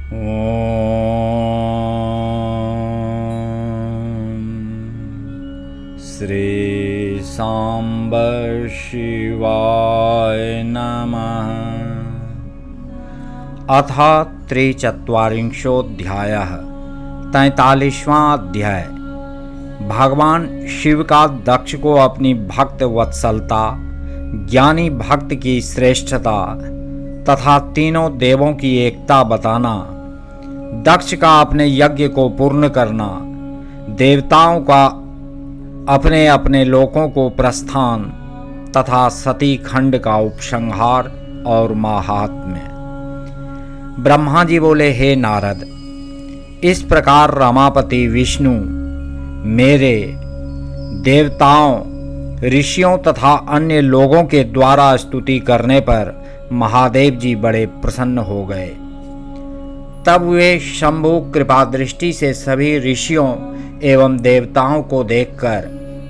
श्री सांब शिवाय नमः। अथ त्रिचत्वारिंशोऽध्यायः। 43वां अध्याय। भगवान शिव का दक्ष को अपनी भक्त वत्सलता, ज्ञानी भक्त की श्रेष्ठता तथा तीनों देवों की एकता बताना, दक्ष का अपने यज्ञ को पूर्ण करना, देवताओं का अपने अपने लोकों को प्रस्थान तथा सती खंड का उपसंहार और माहात्म्य। ब्रह्मा जी बोले, हे नारद, इस प्रकार रमापति विष्णु मेरे देवताओं, ऋषियों तथा अन्य लोगों के द्वारा स्तुति करने पर महादेव जी बड़े प्रसन्न हो गए। तब वे शंभु कृपा दृष्टि से सभी ऋषियों एवं देवताओं को देखकर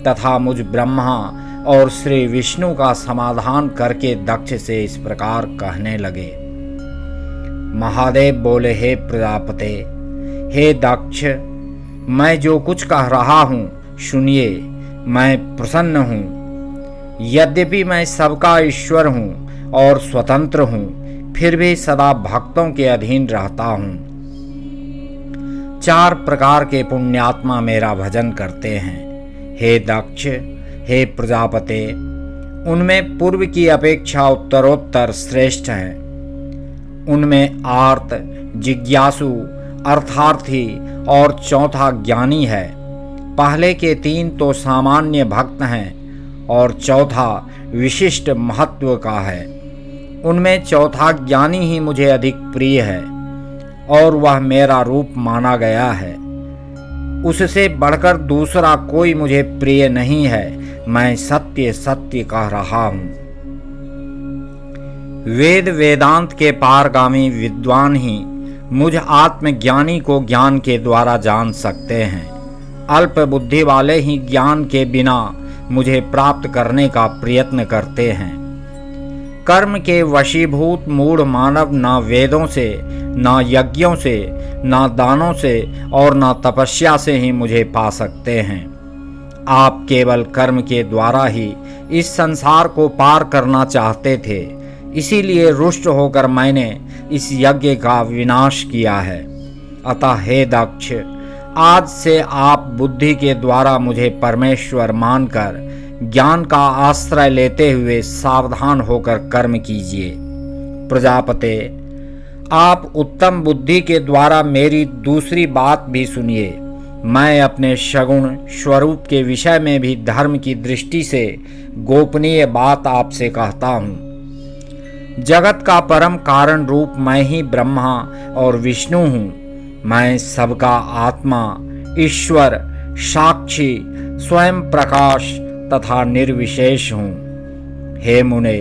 तथा मुझ ब्रह्मा और श्री विष्णु का समाधान करके दक्ष से इस प्रकार कहने लगे। महादेव बोले, हे प्रजापते, हे दक्ष, मैं जो कुछ कह रहा हूँ सुनिए। मैं प्रसन्न हूँ। यद्यपि मैं सबका ईश्वर हूँ और स्वतंत्र हूँ, फिर भी सदा भक्तों के अधीन रहता हूँ। 4 प्रकार के पुण्यात्मा मेरा भजन करते हैं। हे दक्ष, हे प्रजापते, उनमें पूर्व की अपेक्षा उत्तरोत्तर श्रेष्ठ है। उनमें आर्त, जिज्ञासु, अर्थार्थी और चौथा ज्ञानी है। पहले के 3 तो सामान्य भक्त हैं और चौथा विशिष्ट महत्व का है। उनमें चौथा ज्ञानी ही मुझे अधिक प्रिय है और वह मेरा रूप माना गया है। उससे बढ़कर दूसरा कोई मुझे प्रिय नहीं है। मैं सत्य सत्य कह रहा हूँ। वेद वेदांत के पारगामी विद्वान ही मुझ आत्मज्ञानी को ज्ञान के द्वारा जान सकते हैं। अल्प बुद्धि वाले ही ज्ञान के बिना मुझे प्राप्त करने का प्रयत्न करते हैं। कर्म के वशीभूत मूढ़ मानव न वेदों से, न यज्ञों से, न दानों से और न तपस्या से ही मुझे पा सकते हैं। आप केवल कर्म के द्वारा ही इस संसार को पार करना चाहते थे, इसीलिए रुष्ट होकर मैंने इस यज्ञ का विनाश किया है। अतः हे दक्ष, आज से आप बुद्धि के द्वारा मुझे परमेश्वर मानकर ज्ञान का आश्रय लेते हुए सावधान होकर कर्म कीजिए। प्रजापते, आप उत्तम बुद्धि के द्वारा मेरी दूसरी बात भी सुनिए। मैं अपने सगुण स्वरूप के विषय में भी धर्म की दृष्टि से गोपनीय बात आपसे कहता हूँ। जगत का परम कारण रूप मैं ही ब्रह्मा और विष्णु हूँ। मैं सबका आत्मा, ईश्वर, साक्षी, स्वयं प्रकाश तथा निर्विशेष हूँ। हे मुने,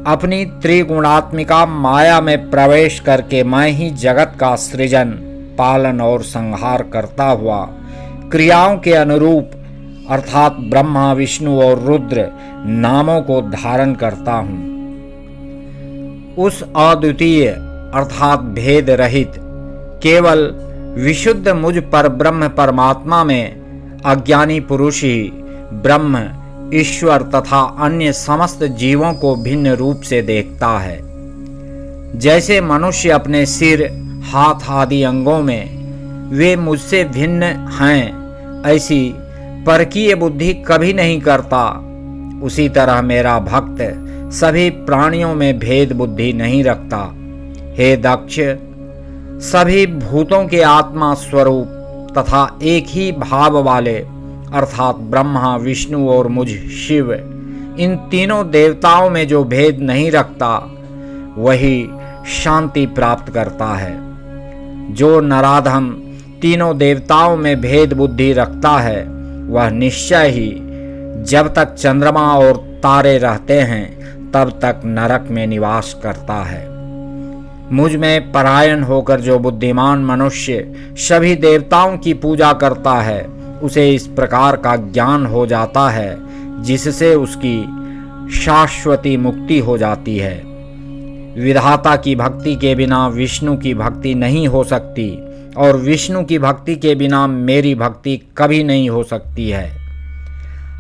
अपनी त्रिगुणात्मिका माया में प्रवेश करके मैं ही जगत का सृजन, पालन और संहार करता हुआ क्रियाओं के अनुरूप अर्थात ब्रह्मा, विष्णु और रुद्र नामों को धारण करता हूँ। उस अद्वितीय अर्थात भेद रहित केवल विशुद्ध मुझ पर ब्रह्म परमात्मा में अज्ञानी पुरुष ही ब्रह्म, ईश्वर तथा अन्य समस्त जीवों को भिन्न रूप से देखता है। जैसे मनुष्य अपने सिर, हाथ आदि अंगों में वे मुझसे भिन्न हैं, ऐसी परकीय बुद्धि कभी नहीं करता, उसी तरह मेरा भक्त सभी प्राणियों में भेद बुद्धि नहीं रखता। हे दक्ष, सभी भूतों के आत्मा स्वरूप तथा एक ही भाव वाले अर्थात ब्रह्मा, विष्णु और मुझ शिव, इन तीनों देवताओं में जो भेद नहीं रखता वही शांति प्राप्त करता है। जो नराधम तीनों देवताओं में भेद बुद्धि रखता है वह निश्चय ही जब तक चंद्रमा और तारे रहते हैं तब तक नरक में निवास करता है। मुझ में परायण होकर जो बुद्धिमान मनुष्य सभी देवताओं की पूजा करता है, उसे इस प्रकार का ज्ञान हो जाता है जिससे उसकी शाश्वती मुक्ति हो जाती है। विधाता की भक्ति के बिना विष्णु की भक्ति नहीं हो सकती और विष्णु की भक्ति के बिना मेरी भक्ति कभी नहीं हो सकती है।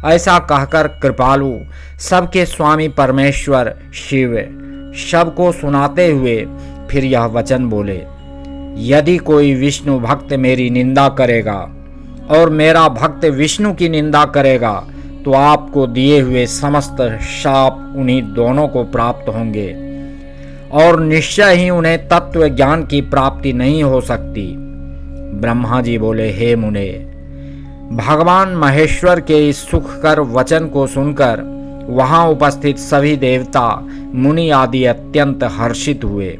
ऐसा कहकर कृपालु सबके स्वामी परमेश्वर शिव सबको सुनाते हुए फिर यह वचन बोले, यदि कोई विष्णु भक्त मेरी निंदा करेगा और मेरा भक्त विष्णु की निंदा करेगा तो आपको दिए हुए समस्त शाप उन्हीं दोनों को प्राप्त होंगे और निश्चय ही उन्हें तत्व ज्ञान की प्राप्ति नहीं हो सकती। ब्रह्मा जी बोले, हे मुने, भगवान महेश्वर के इस सुखकर वचन को सुनकर वहां उपस्थित सभी देवता मुनि आदि अत्यंत हर्षित हुए।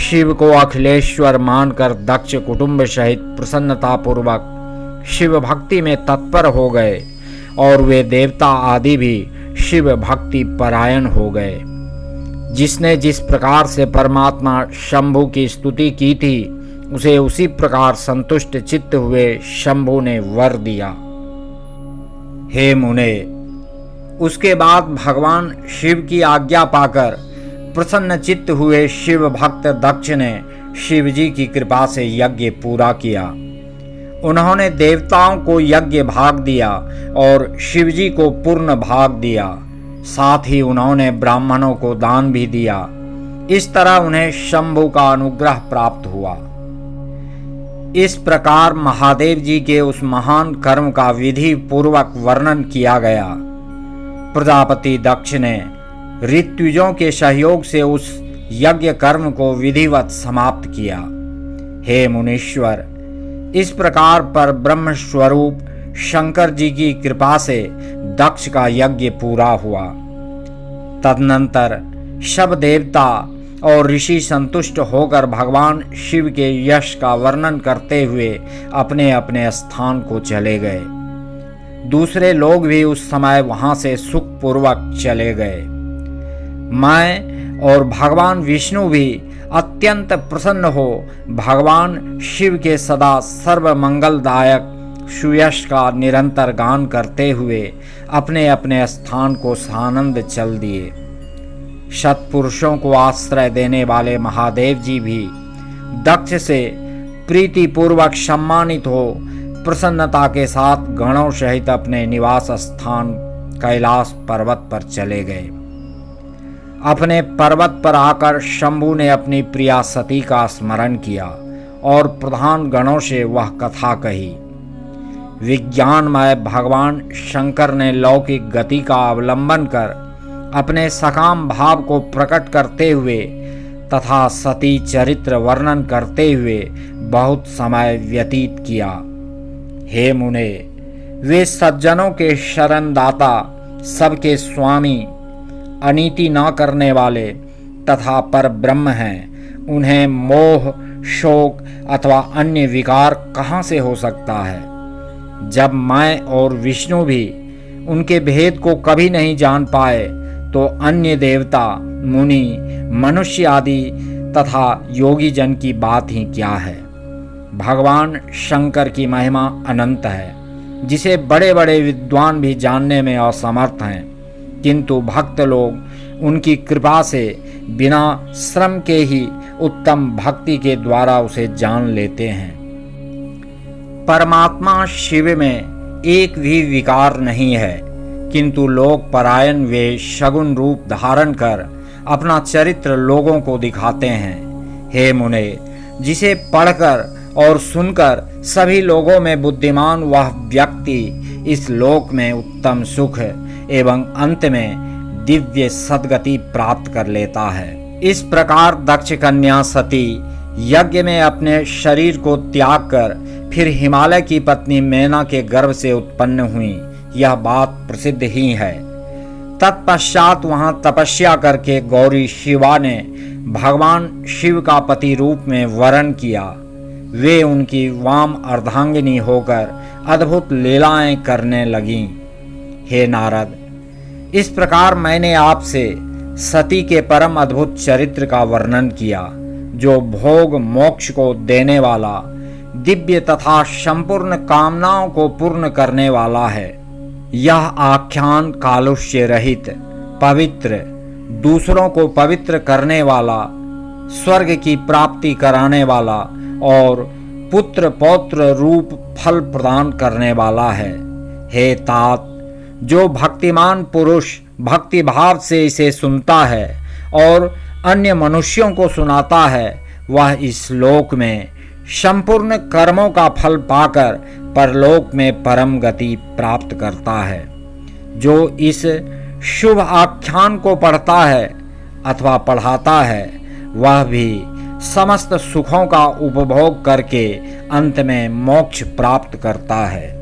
शिव को अखिलेश्वर मानकर दक्ष कुटुंब सहित प्रसन्नतापूर्वक शिव भक्ति में तत्पर हो गए और वे देवता आदि भी शिव भक्ति परायण हो गए। जिसने जिस प्रकार से परमात्मा शंभु की स्तुति की थी उसे उसी प्रकार संतुष्ट चित्त हुए शंभु ने वर दिया। हे मुने, उसके बाद भगवान शिव की आज्ञा पाकर प्रसन्न चित्त हुए शिव भक्त दक्ष ने शिव जी की कृपा से यज्ञ पूरा किया। उन्होंने देवताओं को यज्ञ भाग दिया और शिव जी को पूर्ण भाग दिया। साथ ही उन्होंने ब्राह्मणों को दान भी दिया। इस तरह उन्हें शंभु का अनुग्रह प्राप्त हुआ। इस प्रकार महादेव जी के उस महान कर्म का विधि पूर्वक वर्णन किया गया। प्रजापति दक्ष ने ऋत्विजों के सहयोग से उस यज्ञ कर्म को विधिवत समाप्त किया। हे मुनीश्वर, इस प्रकार पर ब्रह्म स्वरूप शंकर जी की कृपा से दक्ष का यज्ञ पूरा हुआ। तदनंतर सब देवता और ऋषि संतुष्ट होकर भगवान शिव के यश का वर्णन करते हुए अपने अपने स्थान को चले गए। दूसरे लोग भी उस समय वहां से सुखपूर्वक चले गए। मैं और भगवान विष्णु भी अत्यंत प्रसन्न हो भगवान शिव के सदा सर्व मंगलदायक सुयश का निरंतर गान करते हुए अपने अपने स्थान को सानंद चल दिए। सत्पुरुषों को आश्रय देने वाले महादेव जी भी दक्ष से प्रीतिपूर्वक सम्मानित हो प्रसन्नता के साथ गणों सहित अपने निवास स्थान कैलाश पर्वत पर चले गए। अपने पर्वत पर आकर शंभु ने अपनी प्रिया सती का स्मरण किया और प्रधान गणों से वह कथा कही। विज्ञानमय भगवान शंकर ने लौकिक गति का अवलंबन कर अपने सकाम भाव को प्रकट करते हुए तथा सती चरित्र वर्णन करते हुए बहुत समय व्यतीत किया। हे मुने, वे सज्जनों के शरणदाता, सबके स्वामी, अनीति न करने वाले तथा पर ब्रह्म हैं। उन्हें मोह, शोक अथवा अन्य विकार कहाँ से हो सकता है, जब मैं और विष्णु भी उनके भेद को कभी नहीं जान पाए तो अन्य देवता, मुनि, मनुष्य आदि तथा योगी जन की बात ही क्या है। भगवान शंकर की महिमा अनंत है, जिसे बड़े बड़े विद्वान भी जानने में असमर्थ हैं, किंतु भक्त लोग उनकी कृपा से बिना श्रम के ही उत्तम भक्ति के द्वारा उसे जान लेते हैं। परमात्मा शिव में एक भी विकार नहीं है, किंतु लोक परायण वे शगुन रूप धारण कर अपना चरित्र लोगों को दिखाते हैं। हे मुने, जिसे पढ़कर और सुनकर सभी लोगों में बुद्धिमान वह व्यक्ति इस लोक में उत्तम सुख एवं अंत में दिव्य सद्गति प्राप्त कर लेता है। इस प्रकार दक्ष कन्या सती यज्ञ में अपने शरीर को त्याग कर फिर हिमालय की पत्नी मैना के गर्भ से उत्पन्न हुई, यह बात प्रसिद्ध ही है। तत्पश्चात वहां तपस्या करके गौरी शिवा ने भगवान शिव का पति रूप में वरण किया। वे उनकी वाम अर्धांगिनी होकर अद्भुत लीलाएं करने लगीं। हे नारद, इस प्रकार मैंने आपसे सती के परम अद्भुत चरित्र का वर्णन किया, जो भोग मोक्ष को देने वाला, दिव्य तथा संपूर्ण कामनाओं को पूर्ण करने वाला है। यह आख्यान कालुष्य रहित, पवित्र, दूसरों को पवित्र करने वाला, स्वर्ग की प्राप्ति कराने वाला और पुत्र पौत्र रूप फल प्रदान करने वाला है। हे तात, जो भक्तिमान पुरुष भक्ति भाव से इसे सुनता है और अन्य मनुष्यों को सुनाता है, वह इस लोक में संपूर्ण कर्मों का फल पाकर परलोक में परम गति प्राप्त करता है। जो इस शुभ आख्यान को पढ़ता है अथवा पढ़ाता है, वह भी समस्त सुखों का उपभोग करके अंत में मोक्ष प्राप्त करता है।